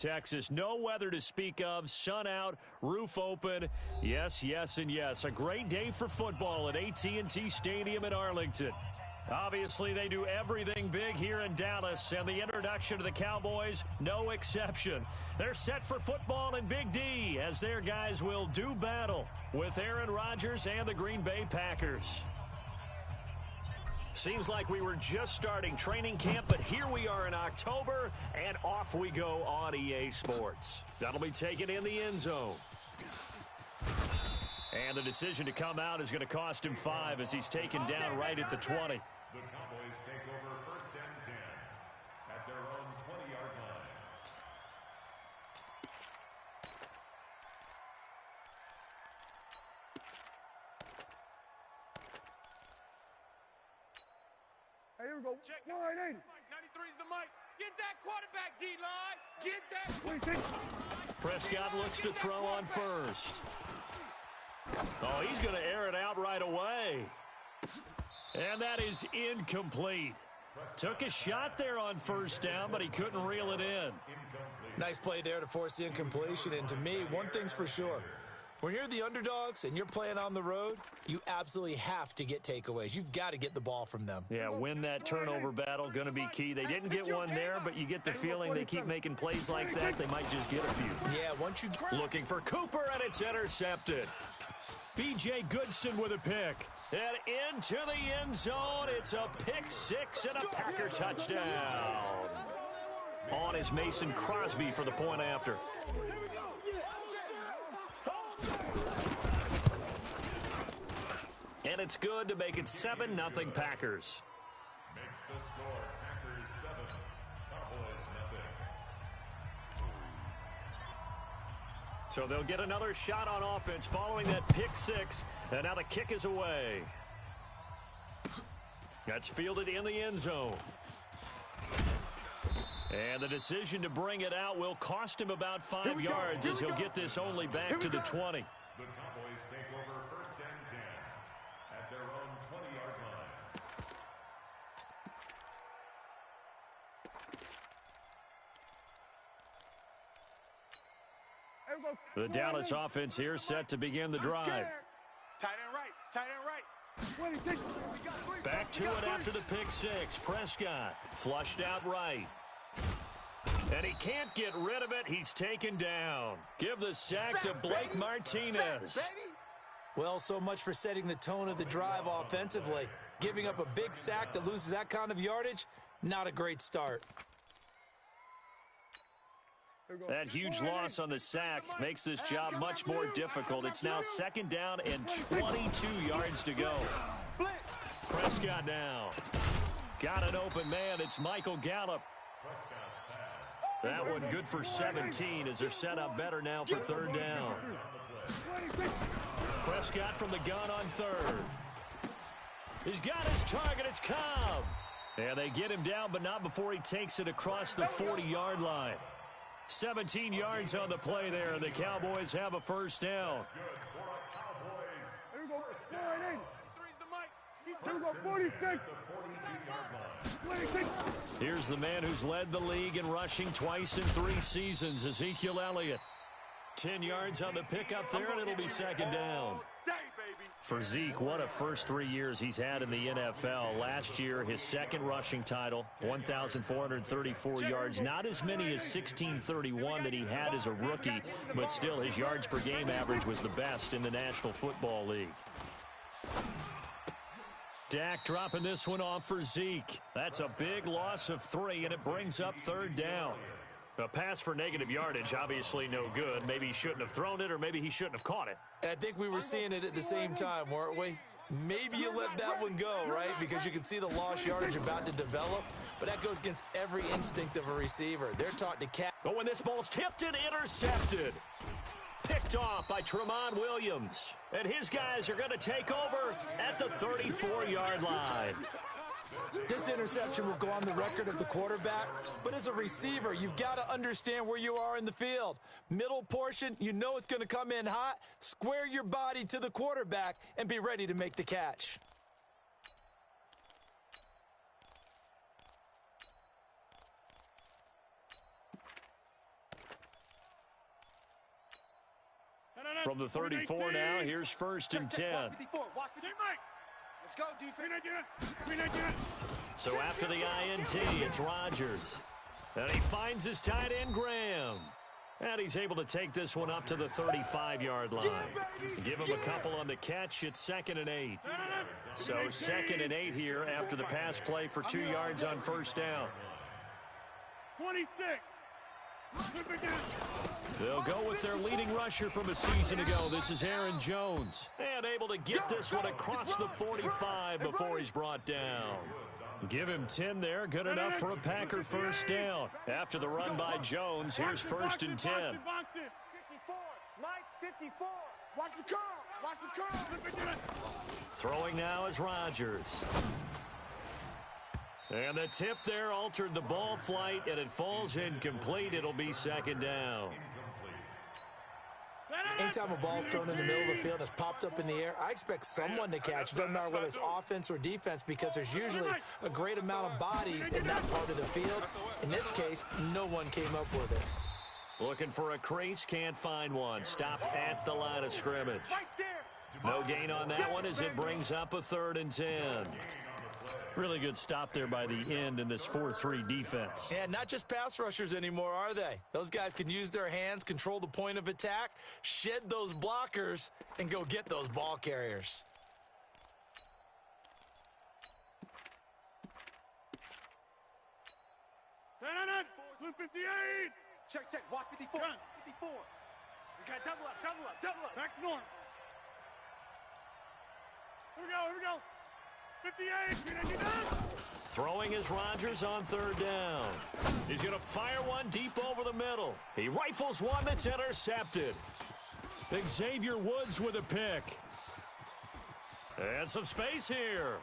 Texas, no weather to speak of, sun out, roof open. Yes, yes, and yes. A great day for football at AT&T Stadium in Arlington. Obviously, they do everything big here in Dallas, and the introduction to the Cowboys, no exception. They're set for football in Big D, as their guys will do battle with Aaron Rodgers and the Green Bay Packers. Seems like we were just starting training camp, but here we are in October, and off we go on EA Sports. That'll be taken in the end zone. And the decision to come out is going to cost him 5 as he's taken down right at the 20. The Cowboys take over 1st and 10 at their own 20-yard line. Hey, here we go. Check. 180. 93's the mic. Get that quarterback, D-line. Get that. Prescott looks to throw on first. Oh, he's going to air it out right away. And that is incomplete. Took a shot there on first down, but he couldn't reel it in. Nice play there to force the incompletion. And to me, one thing's for sure. When you're the underdogs and you're playing on the road, you absolutely have to get takeaways. You've got to get the ball from them. Yeah, win that turnover battle, going to be key. They didn't get one there, but you get the feeling they keep making plays like that, they might just get a few. Yeah, once you... Looking for Cooper, and it's intercepted. B.J. Goodson with a pick. And into the end zone, it's a pick 6 and a Packer touchdown. On is Mason Crosby for the point after. And it's good to make it 7-0 Packers. Makes the score Packers 7, Cowboys 0. So they'll get another shot on offense following that pick 6. And now the kick is away. That's fielded in the end zone. And the decision to bring it out will cost him about 5 yards as he'll get this only back to the 20. The Cowboys take over 1st and 10 at their own 20-yard line. The Dallas offense here set to begin the drive. Tight end right. Tight end right. Back to it after the pick 6. Prescott flushed out right. And he can't get rid of it. He's taken down. Give the sack to Blake Martinez. Well, so much for setting the tone of the drive offensively. Giving up a big sack that loses that kind of yardage, not a great start. That huge loss on the sack makes this job much more difficult. It's now 2nd down and 22 yards to go. Prescott now. Got an open man. It's Michael Gallup. That one good for 17 as they're set up better now for 3rd down. Prescott from the gun on 3rd. He's got his target. It's Cobb. And they get him down, but not before he takes it across the 40-yard line. 17 yards on the play there, and the Cowboys have a 1st down. Here we go. 180. 93's the mic. Here we go. 46. Here's the man who's led the league in rushing twice in 3 seasons, Ezekiel Elliott. 10 yards on the pickup there, and it'll be 2nd down. For Zeke, what a first 3 years he's had in the NFL. Last year, his 2nd rushing title, 1,434 yards. Not as many as 1,631 that he had as a rookie, but still his yards per game average was the best in the National Football League. Dak dropping this one off for Zeke. That's a big loss of 3, and it brings up 3rd down. A pass for negative yardage, obviously no good. Maybe he shouldn't have thrown it, or maybe he shouldn't have caught it. And I think we were seeing it at the same time, weren't we? Maybe you let that one go, right? Because you can see the lost yardage about to develop. But that goes against every instinct of a receiver. They're taught to catch. But when this ball's tipped and intercepted. Picked off by Tramon Williams. And his guys are going to take over at the 34-yard line. This interception will go on the record of the quarterback, but as a receiver, you've got to understand where you are in the field. Middle portion, you know it's going to come in hot. Square your body to the quarterback and be ready to make the catch. From the 34 now, here's 1st and 10. Let's go, defense. So after the INT, it's Rodgers. And he finds his tight end, Graham. And he's able to take this one up to the 35-yard line. Give him a couple on the catch. It's 2nd and 8. So 2nd and 8 here after the pass play for 2 yards on 1st down. 26. They'll go with their leading rusher from a season ago. This is Aaron Jones. And able to get this one across the 45 before he's brought down. Give him 10 there. Good enough for a Packer 1st down. After the run by Jones, here's 1st and 10. 54. Mike, 54. Watch the curl. Watch the curl. Throwing now is Rodgers. And the tip there altered the ball flight, and it falls incomplete. It'll be 2nd down. Anytime a ball's thrown in the middle of the field and it's popped up in the air, I expect someone to catch. It doesn't matter whether it's offense or defense, because there's usually a great amount of bodies in that part of the field. In this case, no one came up with it. Looking for a crease, can't find one. Stopped at the line of scrimmage. No gain on that one as it brings up a 3rd and 10. Really good stop there by the end in this 4-3 defense. And not just pass rushers anymore, are they? Those guys can use their hands, control the point of attack, shed those blockers, and go get those ball carriers. Blue 58. Check. Watch 54. 54. We got double up. Back north. Here we go. 58. Throwing is Rodgers on 3rd down. He's going to fire one deep over the middle. He rifles one that's intercepted. Xavier Woods with a pick. And some space here.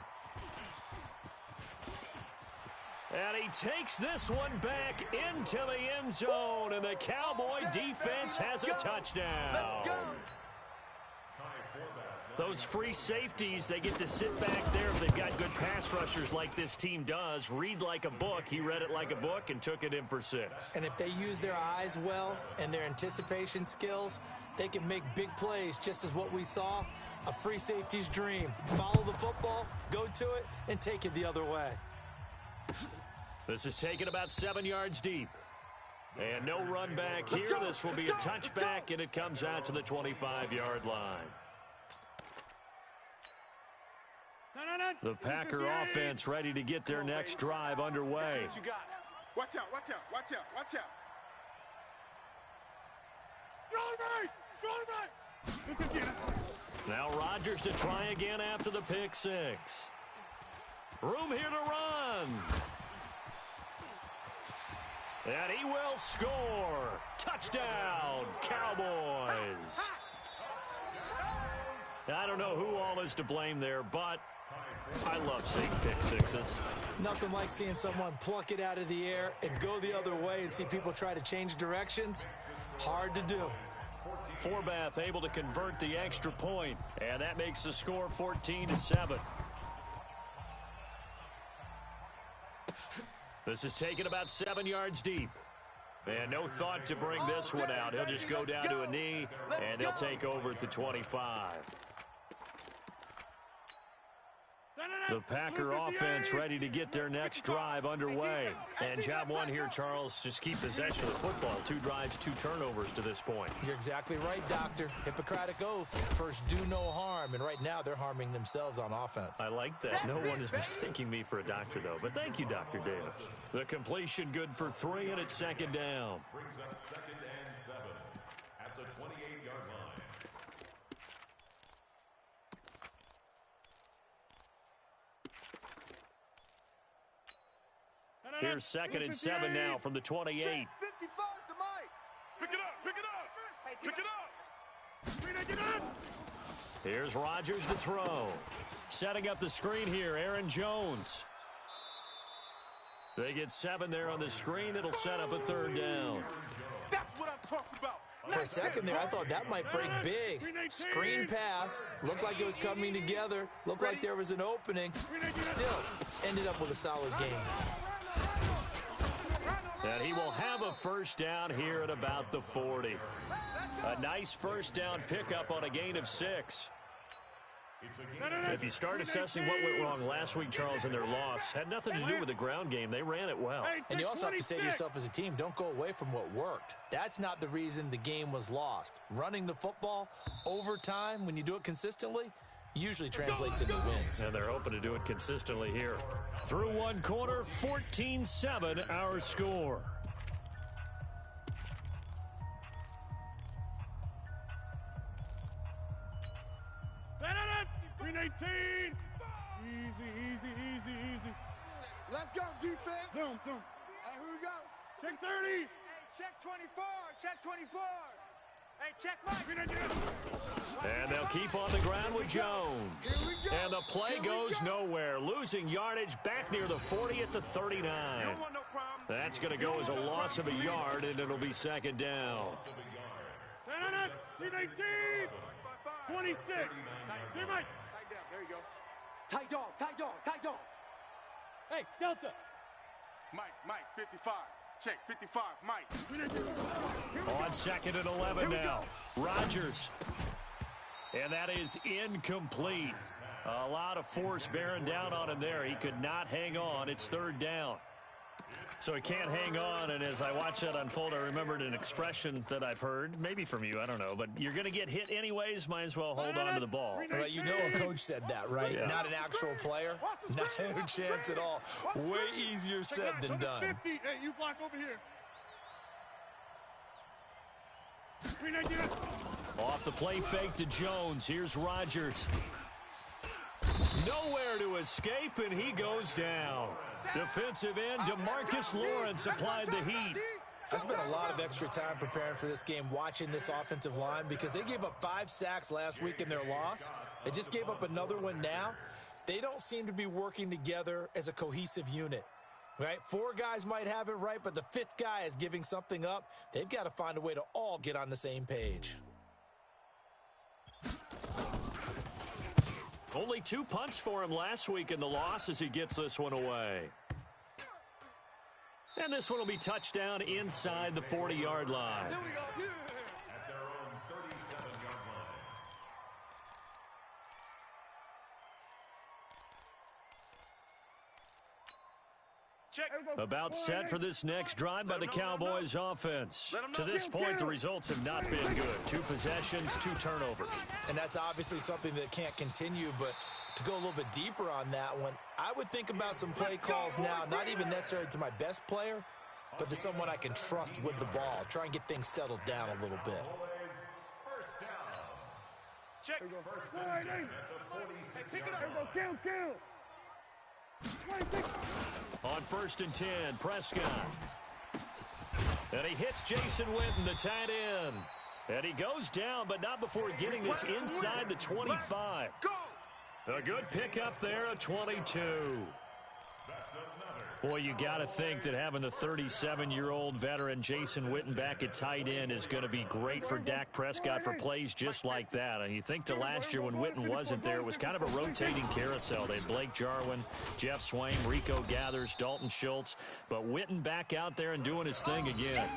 And he takes this one back into the end zone, and the Cowboy defense has a touchdown. Those free safeties, they get to sit back there if they've got good pass rushers like this team does. Read like a book. He read it like a book and took it in for 6. And if they use their eyes well and their anticipation skills, they can make big plays, just as what we saw, a free safety's dream. Follow the football, go to it, and take it the other way. This is taken about 7 yards deep. And no run back here. This will be a touchback, and it comes out to the 25-yard line. The Packer offense ready to get their next drive underway. Watch out. Now Rodgers to try again after the pick 6. Room here to run. And he will score. Touchdown, Cowboys. I don't know who all is to blame there, but I love seeing pick 6s. Nothing like seeing someone pluck it out of the air and go the other way and see people try to change directions. Hard to do. Forbath able to convert the extra point, and that makes the score 14-7. This is taken about 7 yards deep. And no thought to bring this one out. He'll just go down to a knee, and they'll take over at the 25. The Packer offense ready to get their next drive underway. And job one here, Charles, just keep possession of the football. 2 drives, 2 turnovers to this point. You're exactly right, Doctor. Hippocratic oath. First, do no harm. And right now, they're harming themselves on offense. I like that. No one is mistaking me for a doctor, though. But thank you, Dr. Davis. The completion good for 3, and it's 2nd down. Brings up 2nd and 7 at the 28-yard line. Here's 2nd and 7 now from the 28. 55 to Mike. Pick it up. Here's Rodgers to throw. Setting up the screen here, Aaron Jones. They get 7 there on the screen. It'll set up a 3rd down. That's what I'm talking about. For a second there, I thought that might break big. Screen pass. Looked like it was coming together. Looked like there was an opening. Still, ended up with a solid game. And he will have a first down here at about the 40. A nice first down pickup on a gain of 6. If you start assessing what went wrong last week, Charles, in their loss, had nothing to do with the ground game. They ran it well. And you also have to say to yourself as a team, don't go away from what worked. That's not the reason the game was lost. Running the football over time, when you do it consistently, usually translates into wins. And they're hoping to do it consistently here. Through one quarter, 14-7 our score. Green 18. Easy. Let's go, defense. Zoom. Hey, here we go. Check 30. Hey, check 24. Check 24. Hey, check Mike. Green 19. And they'll keep on the ground with Jones. Here we go. And the play goes nowhere. Losing yardage back near the 40 at the 39. You don't want no problem. That's going to go as a loss of a yard, and it'll be second down. Green 19. 26. Hey, Mike. Tight down. There you go. Tight dog. Hey, Delta. Mike, 55. Check, 55, Mike. On second and 11 now. Rodgers. And that is incomplete. A lot of force bearing down on him there. He could not hang on. It's third down. So he can't hang on, and as I watch that unfold, I remembered an expression that I've heard, maybe from you, I don't know, but you're going to get hit anyways, might as well hold on to the ball. Right, you know a coach said that, right? Yeah. Not an actual player. No chance at all. Way easier said than done. 50. Hey, you block over here. Green 19. Off the play fake to Jones. Here's Rodgers. Nowhere to escape, and he goes down. Defensive end DeMarcus Lawrence applied the heat. I spent a lot of extra time preparing for this game, watching this offensive line, because they gave up 5 sacks last week in their loss. They just gave up another one now. They don't seem to be working together as a cohesive unit. Right? 4 guys might have it right, but the 5th guy is giving something up. They've got to find a way to all get on the same page. Only 2 punts for him last week in the loss as he gets this one away. And this one will be touchdown inside the 40-yard line. Here we go. Yeah. At their own 37-yard line. Check. About set for this next drive by the Cowboys offense. To this point, the results have not been good. 2 possessions, 2 turnovers. And that's obviously something that can't continue, but to go a little bit deeper on that one, I would think about some play calls now, not even necessarily to my best player, but to someone I can trust with the ball. Try and get things settled down a little bit. First down. Check. First and 10 at the 46-yard line. Kill. 26. On first and 10, Prescott. And he hits Jason Witten, the tight end. And he goes down, but not before getting this inside the 25. Go. A good pickup there, a 22. Boy, you got to think that having the 37-year-old veteran Jason Witten back at tight end is going to be great for Dak Prescott for plays just like that. And you think to last year when Witten wasn't there, it was kind of a rotating carousel. They had Blake Jarwin, Jeff Swain, Rico Gathers, Dalton Schultz. But Witten back out there and doing his thing again.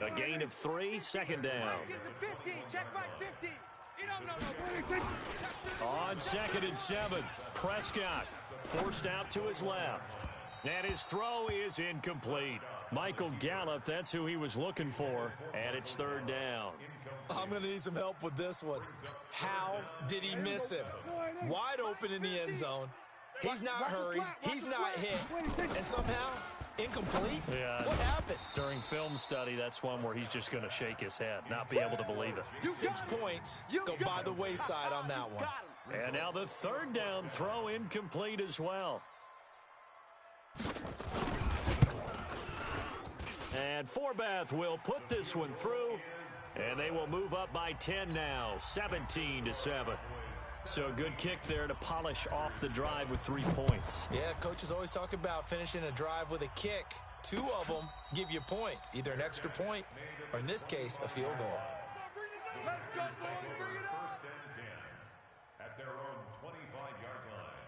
A gain of 3, second down. Get to 50. Check Mike 50. You don't know. On second and 7, Prescott forced out to his left. And his throw is incomplete. Michael Gallup, that's who he was looking for, and it's third down. I'm going to need some help with this one. How did he miss him? Wide open in the end zone. He's not hurried. He's not hit. And somehow, incomplete? Yeah. What happened? During film study, that's one where he's just going to shake his head, not be able to believe it. 6 points go by the wayside on that one. And now the third down throw incomplete as well. And Forbath will put this one through, and they will move up by 10 now, 17-7. So a good kick there to polish off the drive with 3 points. Yeah, coaches always talk about finishing a drive with a kick. 2 of them give you points, either an extra point or, in this case, a field goal. Let's go, boys. Bring it on. First and 10 at their own 25-yard line.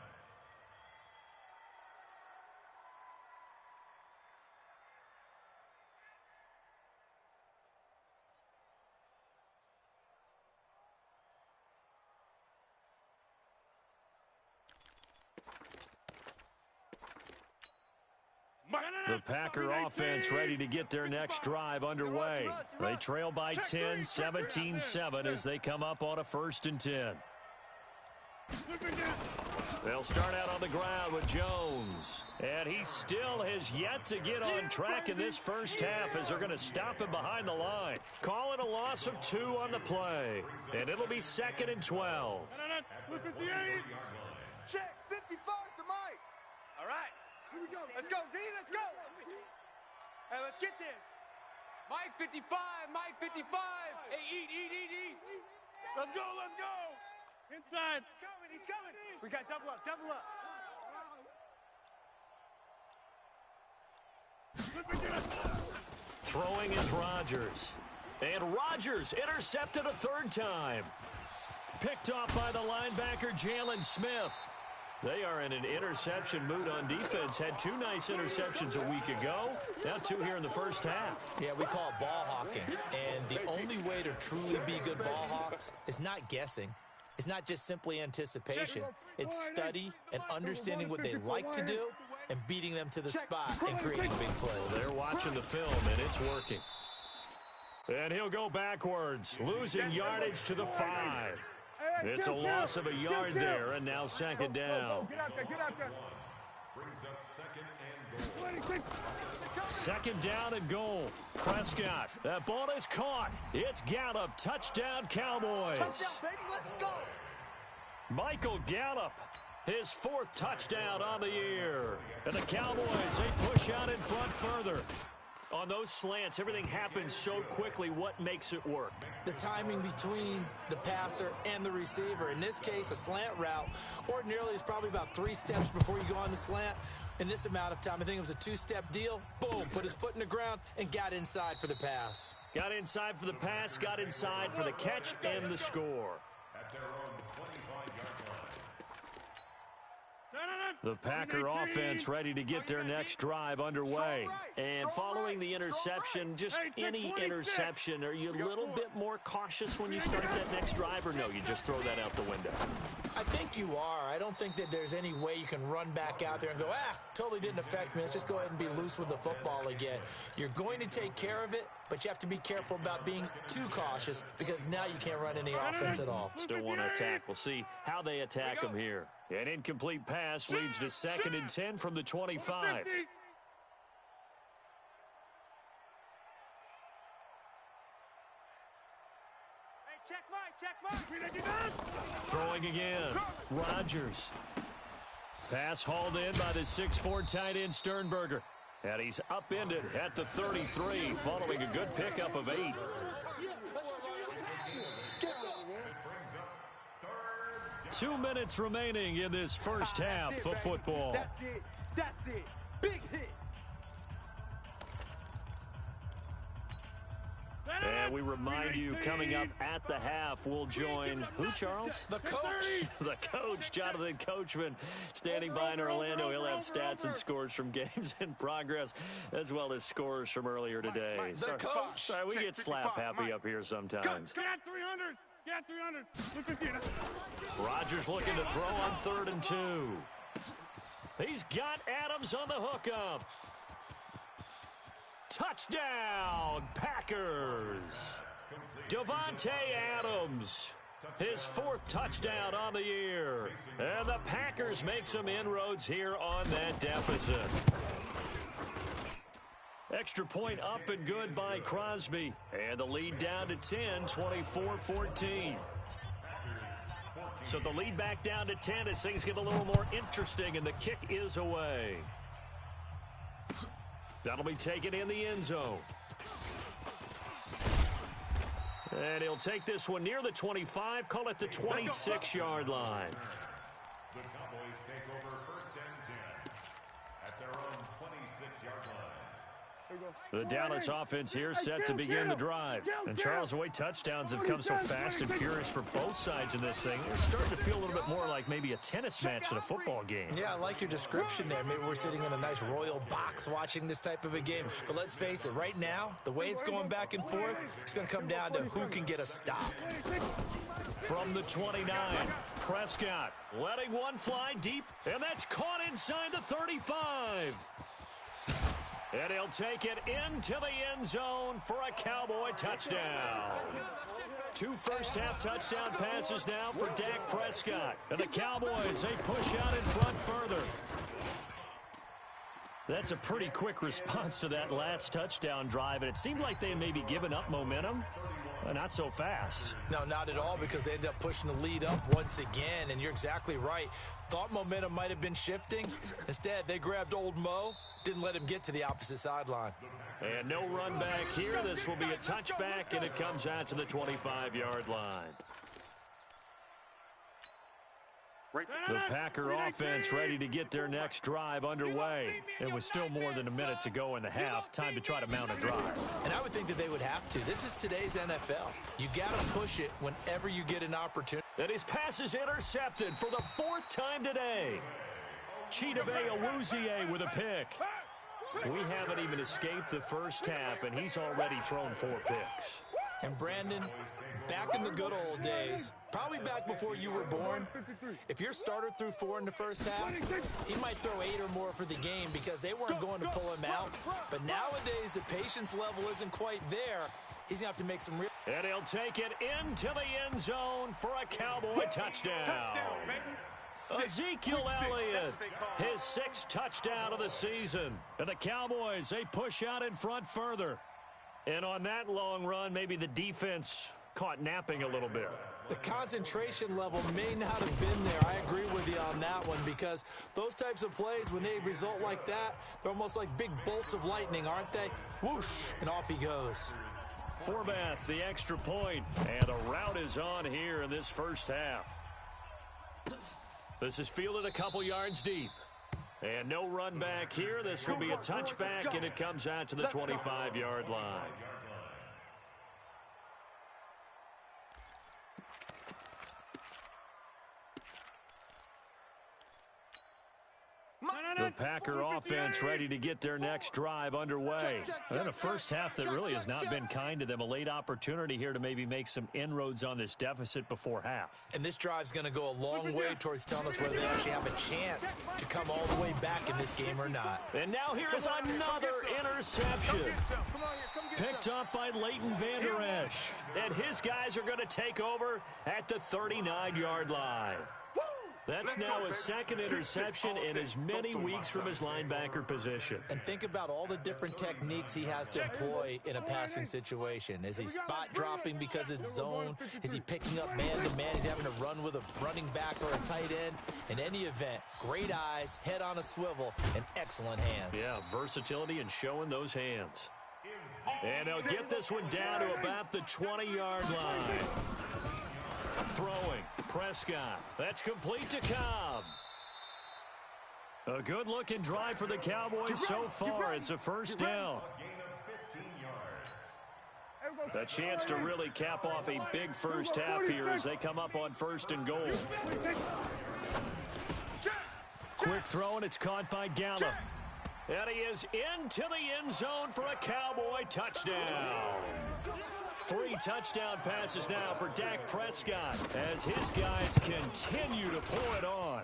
The Packer offense ready to get their next drive underway. They trail by 10, 17-7 as they come up on a 1st and 10. They'll start out on the ground with Jones. And he still has yet to get on track in this first half as they're going to stop him behind the line. Call it a loss of 2 on the play. And it'll be 2nd and 12. Check, 55 to Mike. All right. Here we go. Let's go, D. Let's go. Hey, let's get this. Mike 55. Mike 55. Hey, eat. Let's go. Inside. He's coming. We got double up. Throwing is Rodgers. And Rodgers intercepted a 3rd time. Picked off by the linebacker, Jalen Smith. They are in an interception mood on defense. Had 2 nice interceptions a week ago. Now 2 here in the first half. Yeah, we call it ball hawking. And the only way to truly be good ball hawks is not guessing. It's not just simply anticipation. It's study and understanding what they like to do and beating them to the spot and creating big plays. Well, they're watching the film, and it's working. And he'll go backwards, losing yardage to the 5. It's a loss of a yard there, and now 2nd down. Get out there. Brings up 2nd and goal. 2nd down and goal. Prescott. That ball is caught. It's Gallup. Touchdown, Cowboys. Touchdown, baby. Let's go. Michael Gallup. His 4th touchdown on the year. And the Cowboys, they push out in front further. On those slants, everything happens so quickly. What makes it work? The timing between the passer and the receiver. In this case, a slant route ordinarily is probably about 3 steps before you go on the slant. In this amount of time, I think it was a 2-step deal. Boom, put his foot in the ground and got inside for the pass. Got inside for the pass, got inside for the catch and the score. At their own 25-yard line. The Packer offense ready to get their next drive underway. And following the interception, just any interception, are you a little bit more cautious when you start that next drive, or no, you just throw that out the window? I think you are. I don't think that there's any way you can run back out there and go, totally didn't affect me. Let's just go ahead and be loose with the football again. You're going to take care of it, but you have to be careful about being too cautious because now you can't run any offense at all. Still want to attack. We'll see how they attack them here. An incomplete pass leads to 2nd and 10 from the 25. Hey, check Mike. Throwing again. Rodgers. Pass hauled in by the 6'4" tight end Sternberger. And he's upended at the 33 following a good pickup of 8. 2 minutes remaining in this first half of football. That's it. Big hit. And we remind you, coming up at the half, we'll join who, Charles? The coach. The coach, Jonathan Coachman, standing by in Orlando. He'll have stats and scores from games in progress, as well as scores from earlier today. The coach. Sorry, we get slap happy up here sometimes. Get 300. Get 300. 250. Rodgers looking to throw on 3rd and 2. He's got Adams on the hookup. Touchdown, Packers. Devontae Adams, his 4th touchdown on the year. And the Packers make some inroads here on that deficit. Extra point up and good by Crosby. And the lead down to 10, 24-14. So the lead back down to 10 as things get a little more interesting, and the kick is away. That'll be taken in the end zone. And he'll take this one near the 25, call it the 26-yard line. The Cowboys take over 1st and 10 at their own 26-yard line. The Dallas offense here set to begin the drive. And Charles, the way touchdowns have come so fast and furious for both sides in this thing, it's starting to feel a little bit more like maybe a tennis match than a football game. Yeah, I like your description there. Maybe we're sitting in a nice royal box watching this type of a game. But let's face it, right now, the way it's going back and forth, it's going to come down to who can get a stop. From the 29, Prescott letting one fly deep, and that's caught inside the 35. And he'll take it into the end zone for a Cowboy touchdown. 2 first-half touchdown passes now for Dak Prescott. And the Cowboys, they push out in front further. That's a pretty quick response to that last touchdown drive, and it seemed like they had maybe given up momentum. Not so fast. No, not at all, because they ended up pushing the lead up once again, and you're exactly right. Thought momentum might have been shifting. Instead, they grabbed old Mo, didn't let him get to the opposite sideline. And no run back here. This will be a touchback, and it comes out to the 25-yard line. The Packer offense ready to get their next drive underway. It was still more than a minute to go in the half. Time to try to mount a drive. And I would think that they would have to. This is today's NFL. You got to push it whenever you get an opportunity. And his pass is intercepted for the 4th time today. Chidobe Awuzie with a pick. We haven't even escaped the first half, and he's already thrown 4 picks. And Brandon, back in the good old days, probably back before you were born, if your starter threw 4 in the first half, he might throw 8 or more for the game because they weren't going to pull him out. But nowadays, the patience level isn't quite there. He's going to have to make some real... And he'll take it into the end zone for a Cowboy touchdown. Ezekiel Elliott, his 6th touchdown of the season. And the Cowboys, they push out in front further. And on that long run, maybe the defense caught napping a little bit. The concentration level may not have been there. I agree with you on that one, because those types of plays, when they result like that, they're almost like big bolts of lightning, aren't they? Whoosh, and off he goes. Forbath, the extra point, and the route is on here in this first half. This is fielded a couple yards deep. And no run back here. This will be a touchback, and it comes out to the 25-yard line. The Packer offense ready to get their next drive underway. And then a first half that really has not been kind to them. A late opportunity here to maybe make some inroads on this deficit before half. And this drive's going to go a long way towards telling us whether they actually have a chance to come all the way back in this game or not. And now here is another interception. Picked up by Leighton Vander Esch. And his guys are going to take over at the 39-yard line. That's now his 2nd interception in as many weeks from his linebacker position. And think about all the different techniques he has to employ in a passing situation. Is he spot dropping because it's zone? Is he picking up man-to-man? He's having to run with a running back or a tight end. In any event, great eyes, head on a swivel, and excellent hands. Yeah, versatility and showing those hands. And they'll get this one down to about the 20-yard line. Throwing, Prescott. That's complete to Cobb. A good-looking drive for the Cowboys so far. It's a first down. A chance to really cap off a big first half here as they come up on 1st and goal. Quick throw, and it's caught by Gallup. And he is into the end zone for a Cowboy touchdown. 3 touchdown passes now for Dak Prescott as his guys continue to pour it on.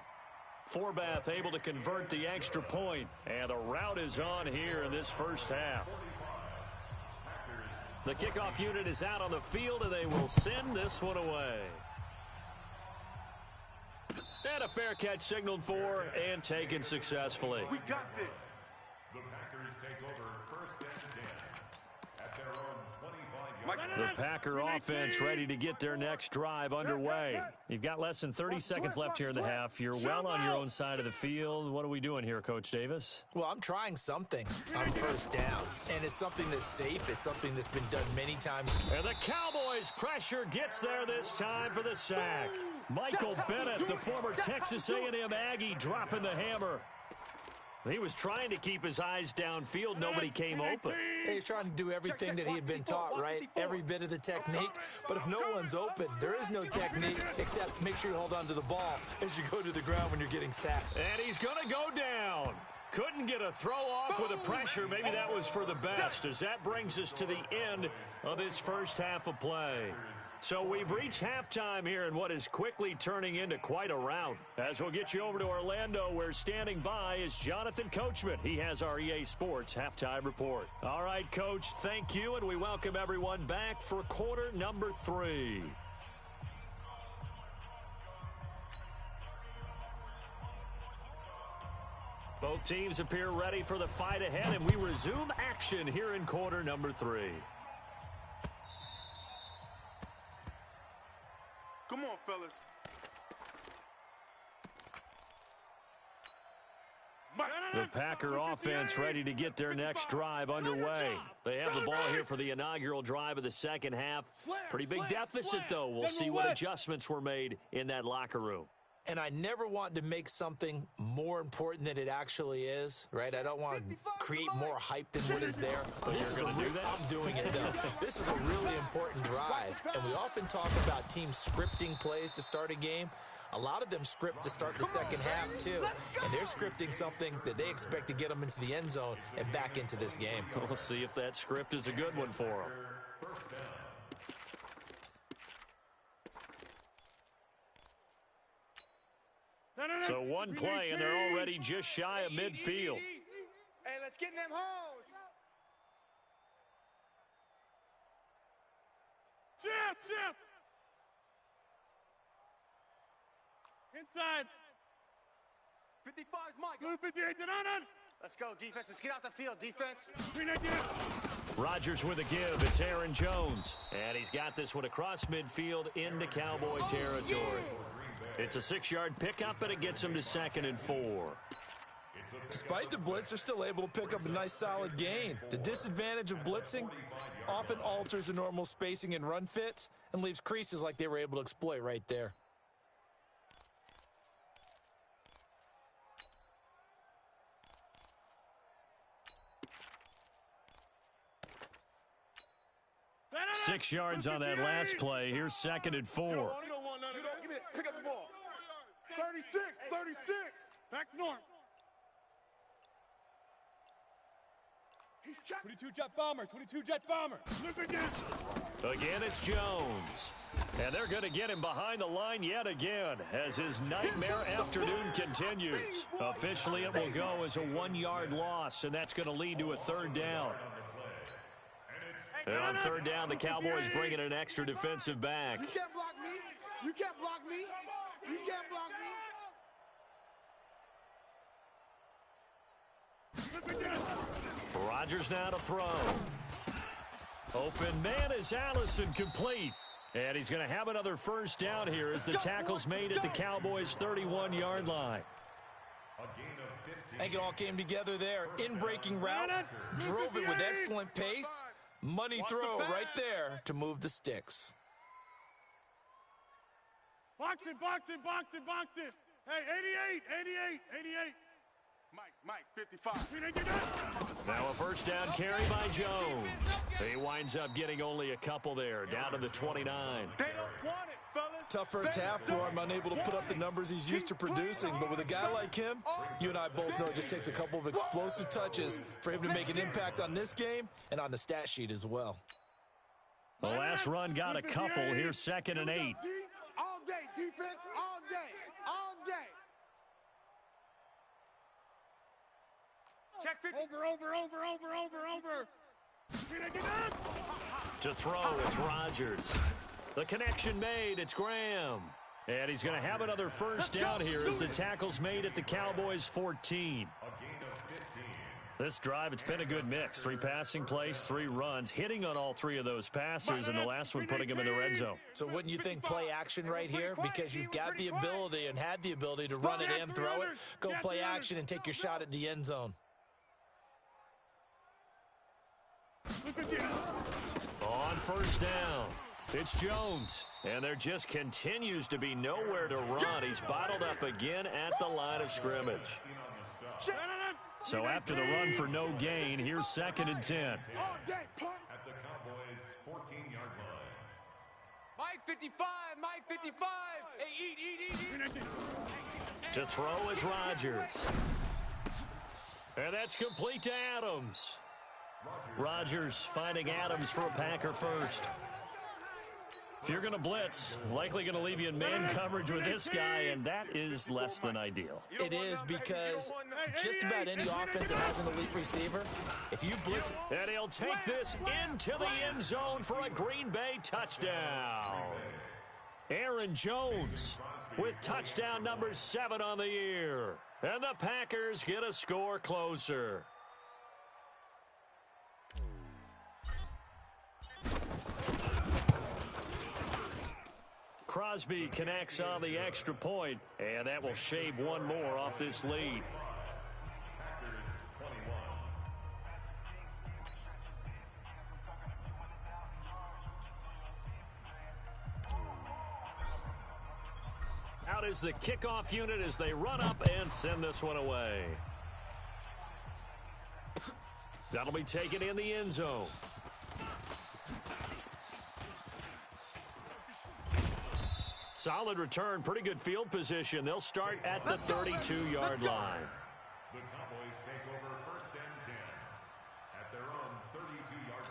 Forbath able to convert the extra point, and the route is on here in this first half. The kickoff unit is out on the field, and they will send this one away. And a fair catch signaled for and taken successfully. We got this. The Packers take over 1st and 10 at their own 25-yard line. The Packer offense ready to get their next drive underway. You've got less than 30 seconds left here in the half. You're well on your own side of the field. What are we doing here, Coach Davis? Well, I'm trying something on 1st down, and it's something that's safe. It's something that's been done many times. And the Cowboys' pressure gets there this time for the sack. Michael Bennett, the former Texas A&M Aggie, dropping the hammer. He was trying to keep his eyes downfield. Nobody came open. He's trying to do everything that he had been taught, right? Every bit of the technique. But if no one's open, there is no technique except make sure you hold on to the ball as you go to the ground when you're getting sacked. And he's going to go down. Couldn't get a throw off with the pressure. Maybe that was for the best, as that brings us to the end of this first half of play. So we've reached halftime here in what is quickly turning into quite a rout. As we'll get you over to Orlando, where standing by is Jonathan Coachman. He has our EA Sports halftime report. All right, Coach, thank you, and we welcome everyone back for quarter number 3. Both teams appear ready for the fight ahead, and we resume action here in quarter number 3. Come on, fellas. The Packer offense ready to get their next drive underway. They have the ball here for the inaugural drive of the second half. Pretty big deficit, though. We'll see what adjustments were made in that locker room. And I never want to make something more important than it actually is, right? I don't want to create more hype than what is there. But this is I'm doing it, though. This is a really important drive. And we often talk about teams scripting plays to start a game. A lot of them script to start the second half, too. And they're scripting something that they expect to get them into the end zone and back into this game. We'll see if that script is a good one for them. So one play, and they're already just shy of midfield. Hey, let's get in them holes. Chip. Inside. 55's Mike. Blue 58 to none. Let's go, defense. Let's get out the field, defense. Rodgers with a give. It's Aaron Jones. And he's got this one across midfield into Cowboy territory. It's a 6-yard pickup, and it gets him to 2nd and 4. Despite the blitz, they're still able to pick up a nice solid gain. The disadvantage of blitzing often alters the normal spacing and run fits and leaves creases like they were able to exploit right there. Six yards on that last play. Here's 2nd and 4. You don't want none of that. Give me that. Pick up the ball. 36. Back north. He's checked. 22 jet bomber. Again, it's Jones. And they're going to get him behind the line yet again as his nightmare afternoon continues. Officially, it will go as a 1-yard loss, and that's going to lead to a 3rd down. And on 3rd down, the Cowboys bring in an extra defensive back. You can't block me. You can't block me. Rodgers now to throw. Open man is Allison, complete. And he's going to have another 1st down here as the tackle's made at the Cowboys' 31-yard line. I think it all came together there. In-breaking route, drove it with excellent pace. Money throw right there to move the sticks. Box it. Hey, 88. Mike, 55. Now a 1st down carry by Jones. He winds up getting only a couple there, down to the 29. They don't want it, fellas. Tough first half for him, unable to put up the numbers he's used to producing. But with a guy like him, you and I both know it just takes a couple of explosive touches for him to make an impact on this game and on the stat sheet as well. The last run got a couple. Here's 2nd and 8. All day, defense, all day. Check 50. Over. To throw, it's Rodgers. The connection made, it's Graham. And he's going to have another 1st down here as the tackle's made at the Cowboys' 14. This drive, it's been a good mix. 3 passing plays, 3 runs, hitting on all 3 of those passes, and the last one putting him in the red zone. So wouldn't you think play action right here? Because you've got the ability and had the ability to run it and throw it. Go play action and take your shot at the end zone. On 1st down, it's Jones. And there just continues to be nowhere to run. He's bottled up again at the line of scrimmage. So after the run for no gain, here's 2nd and 10. At the Cowboys' 14-yard line. Mike 55. Hey, eat. To throw is Rodgers. And that's complete to Adams. Rodgers finding Adams for a Packer first. If you're going to blitz, likely going to leave you in man coverage with this guy, and that is less than ideal. It is, because just about any offense that has an elite receiver, if you blitz... And he'll take this into the end zone for a Green Bay touchdown. Aaron Jones with touchdown number 7 on the year. And the Packers get a score closer. Crosby connects on the extra point, and that will shave one more off this lead. Out is the kickoff unit as they run up and send this one away. That'll be taken in the end zone. Solid return, pretty good field position. They'll start at the 32-yard line. The Cowboys take over 1st and 10 at their own 32-yard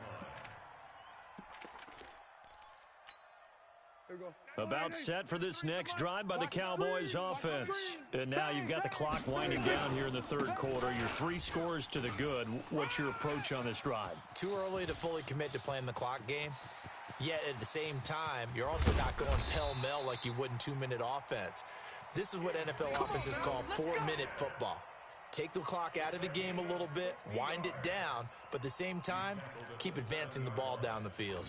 line. About set for this next drive by the Cowboys offense. And now you've got the clock winding down here in the third quarter. You're 3 scores to the good. What's your approach on this drive? Too early to fully commit to playing the clock game. Yet at the same time, you're also not going pell-mell like you would in 2-minute offense. This is what NFL offenses call 4-minute football. Take the clock out of the game a little bit, wind it down, but at the same time, keep advancing the ball down the field.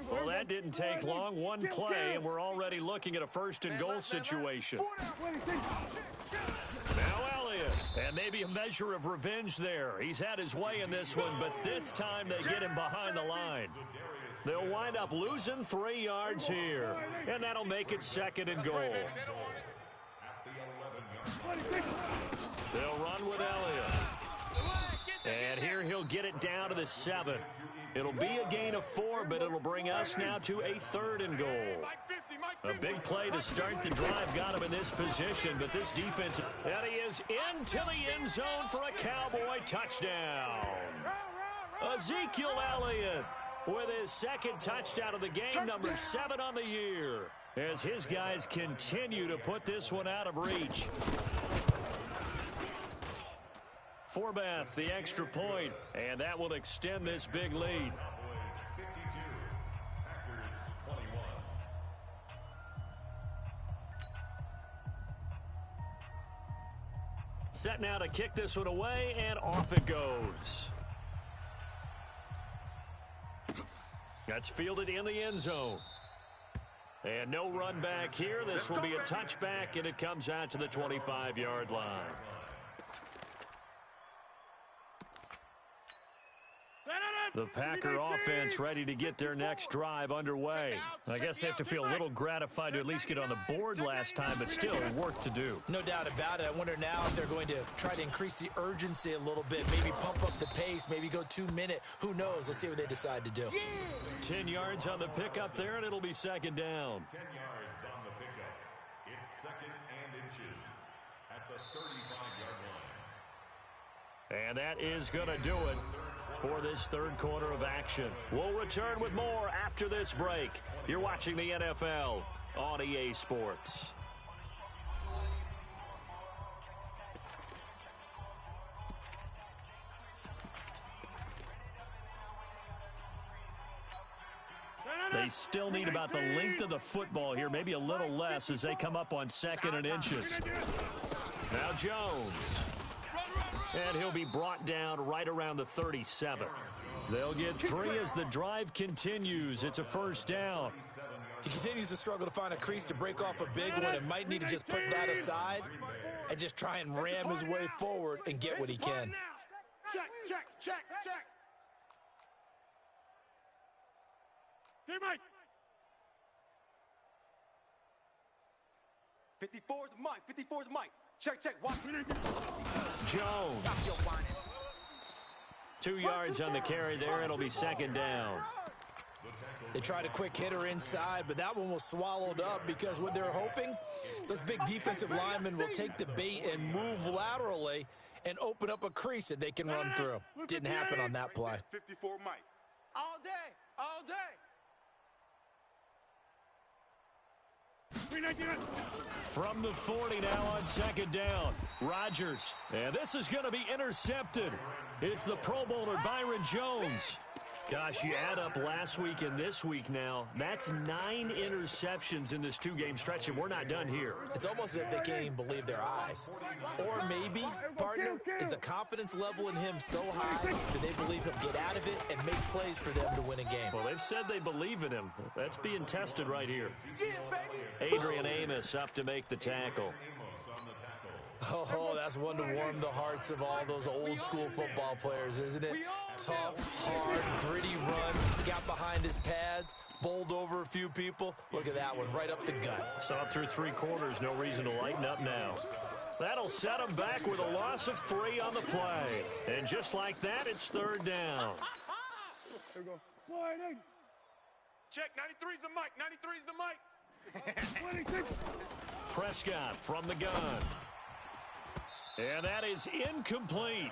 Well, that didn't take long. One play, and we're already looking at a 1st and goal situation. Now Elliott, and maybe a measure of revenge there. He's had his way in this one, but this time they get him behind the line. They'll wind up losing 3 yards here, and that'll make it 2nd and goal. They'll run with Elliott. And here he'll get it down to the 7. It'll be a gain of 4, but it'll bring us now to a 3rd and goal. A big play to start the drive got him in this position, but this defense, and he is into the end zone for a Cowboy touchdown. Ezekiel Elliott with his 2nd touchdown of the game, number 7 on the year, as his guys continue to put this one out of reach. Forbath, the extra point, and that will extend this big lead. Set now to kick this one away, and off it goes. That's fielded in the end zone. And no run back here. This will be a touchback, and it comes out to the 25-yard line. The Packer offense ready to get their next drive underway. I guess they have to feel a little gratified to at least get on the board last time, but still work to do. No doubt about it. I wonder now if they're going to try to increase the urgency a little bit, maybe pump up the pace, maybe go 2-minute. Who knows? Let's see what they decide to do. 10 yards on the pickup there, and it'll be 2nd down. 10 yards on the pickup. It's 2nd and inches at the 35-yard line. And that is going to do it for this third quarter of action. We'll return with more after this break. You're watching the NFL on EA Sports. They still need about the length of the football here, maybe a little less as they come up on 2nd and inches. Now Jones. And he'll be brought down right around the 37. They'll get 3 as the drive continues. It's a 1st down. He continues to struggle to find a crease to break off a big one and might need to just put that aside and just try and ram his way forward and get what he can. Check, check, check, check. Hey, Mike. 54's Mike. 54's Mike. Check, check. Watch. Jones. 2 yards on the carry there. It'll be 2nd down. The tackle They tried a quick hitter inside, but that one was swallowed up because what they're hoping, those big defensive linemen will take the bait and move laterally and open up a crease that they can run through. Didn't happen on that play. 54 Mike. All day, all day. From the 40 now on second down. Rodgers. And this is going to be intercepted. It's the Pro Bowler Byron Jones. Gosh, you add up last week and this week now, that's 9 interceptions in this 2-game stretch, and we're not done here. It's almost as if they can't even believe their eyes. Or maybe, partner, is the confidence level in him so high that they believe he'll get out of it and make plays for them to win a game. Well, they've said they believe in him. That's being tested right here. Adrian Amos up to make the tackle. Oh, that's one to warm the hearts of all those old-school football players, isn't it? Tough, hard, gritty run, got behind his pads, bowled over a few people. Look at that one, right up the gut. Saw it through 3 quarters, no reason to lighten up now. That'll set him back with a loss of 3 on the play. And just like that, it's 3rd down. There we go. Check, 93's the mic, 93's the mic. 26. Prescott from the gun. And that is incomplete.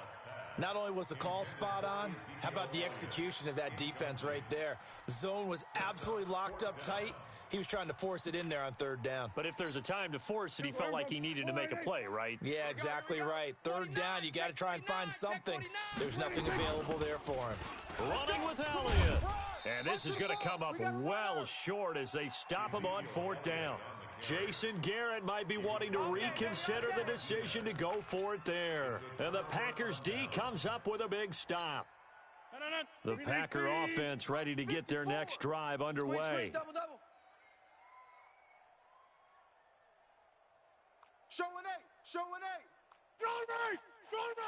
Not only was the call spot on, how about the execution of that defense right there? The zone was absolutely locked up tight. He was trying to force it in there on 3rd down. But if there's a time to force it, he felt like he needed to make a play, right? Yeah, exactly right. 3rd down, you got to try and find something. There's nothing available there for him. Running with Elliott. And this is going to come up well short as they stop him on 4th down. Jason Garrett might be wanting to reconsider the decision to go for it there. And the Packers D comes up with a big stop. The Packer offense ready to get their next drive underway. Double. Show an 8, show an 8. Show me!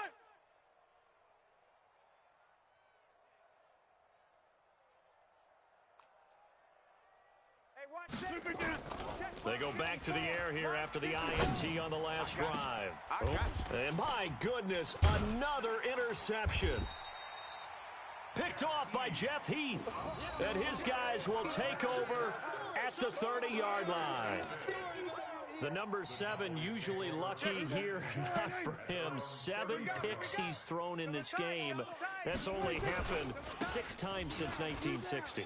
They go back to the air here after the INT on the last drive. And my goodness, another interception. Picked off by Jeff Heath. And his guys will take over at the 30-yard line. The number 7 usually lucky here, not for him. 7 picks he's thrown in this game. That's only happened 6 times since 1960.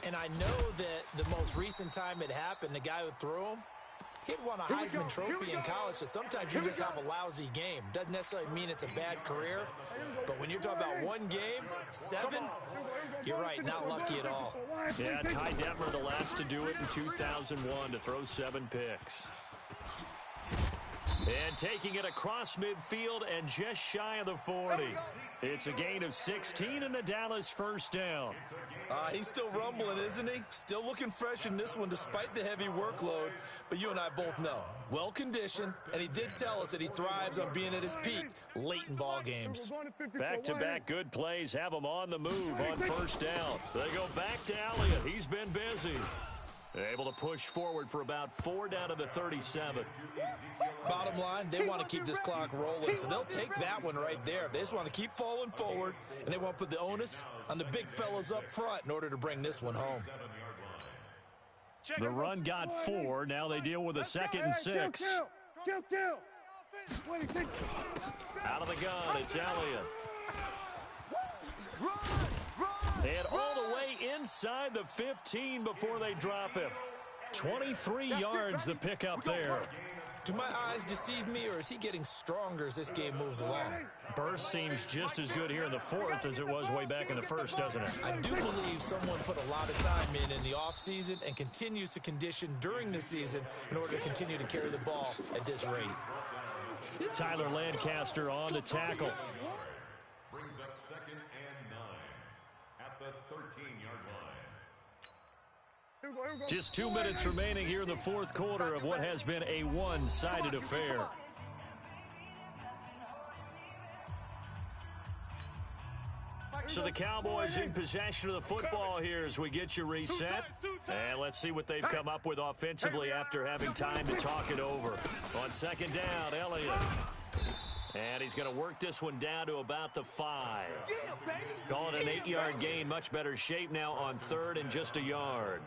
And I know that the most recent time it happened, the guy who threw him, he'd won a Heisman Trophy in college, so sometimes you just have a lousy game. Doesn't necessarily mean it's a bad career, but when you're talking about one game, 7, you're right, not lucky at all. Yeah, Ty Detmer, the last to do it in 2001, to throw 7 picks. And taking it across midfield and just shy of the 40. It's a gain of 16 and a Dallas 1st down. He's still rumbling, isn't he? Still looking fresh in this one despite the heavy workload. But you and I both know, well-conditioned, and he did tell us that he thrives on being at his peak late in ball games. Back-to-back good plays have him on the move on 1st down. They go back to Elliott. He's been busy. Able to push forward for about 4 down to the 37. Bottom line, they want to keep this clock rolling, so they'll take that one right there. They just want to keep falling forward, and they want to put the onus on the big fellas up front in order to bring this one home. The run got 4. Now they deal with a 2nd and 6. Kill. Out of the gun, it's Elliott. And all the way inside the 15 before they drop him. 23 yards the pickup there. Do my eyes deceive me, or is he getting stronger as this game moves along? Burst seems just as good here in the 4th as it was way back in the 1st, doesn't it? I do believe someone put a lot of time in the offseason and continues to condition during the season in order to continue to carry the ball at this rate. Tyler Lancaster on the tackle. Brings up 2nd and 9 at the 13-yard line. Just 2 minutes remaining here in the 4th quarter of what has been a one-sided affair. So the Cowboys in possession of the football here as we get you reset. And let's see what they've come up with offensively after having time to talk it over. On 2nd down, Elliott. And he's going to work this one down to about the 5. Calling an 8-yard gain. Much better shape now on 3rd and just a yard.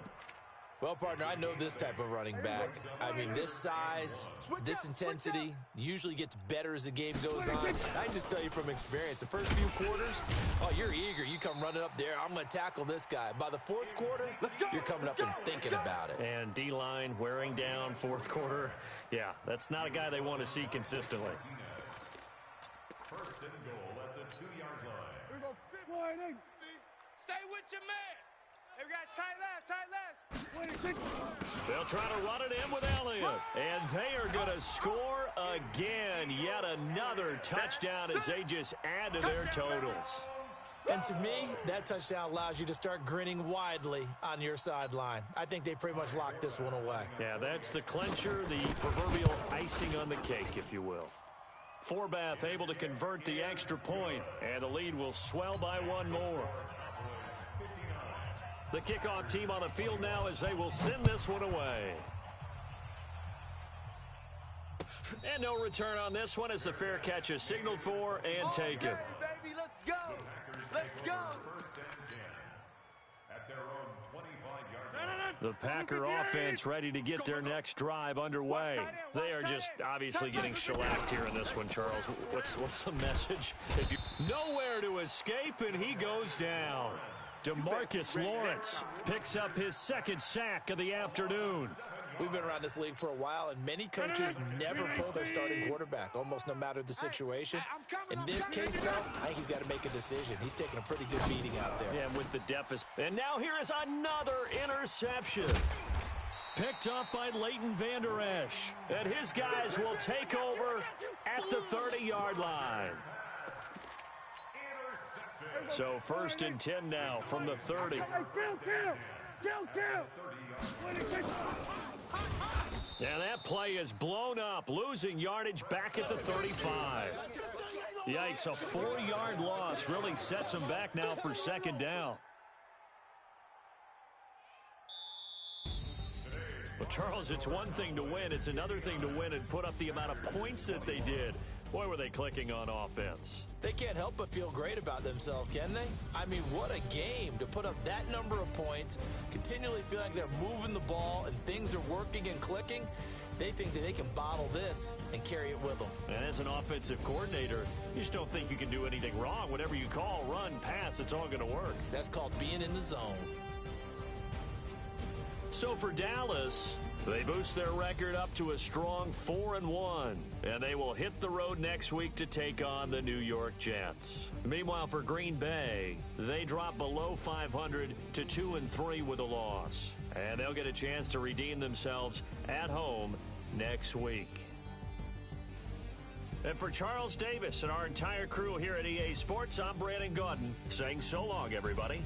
Well, partner, I know this type of running back. I mean, this size, this intensity usually gets better as the game goes on. I just tell you from experience, the first few quarters, oh, you're eager. You come running up there, I'm going to tackle this guy. By the 4th quarter, you're coming up and thinking about it. And D-line wearing down 4th quarter. Yeah, that's not a guy they want to see consistently. First and goal at the 2-yard line. Here we go. Stay with your man. Hey, we got tight left. They'll try to run it in with Elliott. And they are going to score again. Yet another touchdown as they just add to their totals. And to me, that touchdown allows you to start grinning widely on your sideline. I think they pretty much locked this one away. Yeah, that's the clincher, the proverbial icing on the cake, if you will. Forbath able to convert the extra point, and the lead will swell by one more. The kickoff team on the field now as they will send this one away. And no return on this one as the fair catch is signaled for and taken. Baby, let's go. Let's go. First and 10 at their own 25-yard line. The Packer offense ready to get their next drive underway. They are just obviously getting shellacked here in this one, Charles. What's the message? Nowhere to escape, and he goes down. DeMarcus Lawrence picks up his 2nd sack of the afternoon. We've been around this league for a while, and many coaches never pull their starting quarterback, almost no matter the situation. In this case, though, I think he's got to make a decision. He's taking a pretty good beating out there. Yeah, with the deficit. And now here is another interception. Picked up by Leighton Vander Esch. And his guys will take over at the 30-yard line. So 1st and 10 now from the 30. And that play is blown up, losing yardage back at the 35. Yikes, a 4-yard loss really sets them back now for 2nd down. Well, Charles, it's one thing to win. It's another thing to win and put up the amount of points that they did. Boy, were they clicking on offense. They can't help but feel great about themselves, can they? I mean, what a game to put up that number of points, continually feel like they're moving the ball and things are working and clicking. They think that they can bottle this and carry it with them. And as an offensive coordinator, you just don't think you can do anything wrong. Whatever you call, run, pass, it's all going to work. That's called being in the zone. So for Dallas, they boost their record up to a strong 4-1, and they will hit the road next week to take on the New York Jets. Meanwhile, for Green Bay, they drop below 500 to 2-3 with a loss, and they'll get a chance to redeem themselves at home next week. And for Charles Davis and our entire crew here at EA Sports, I'm Brandon Gaudin saying so long, everybody.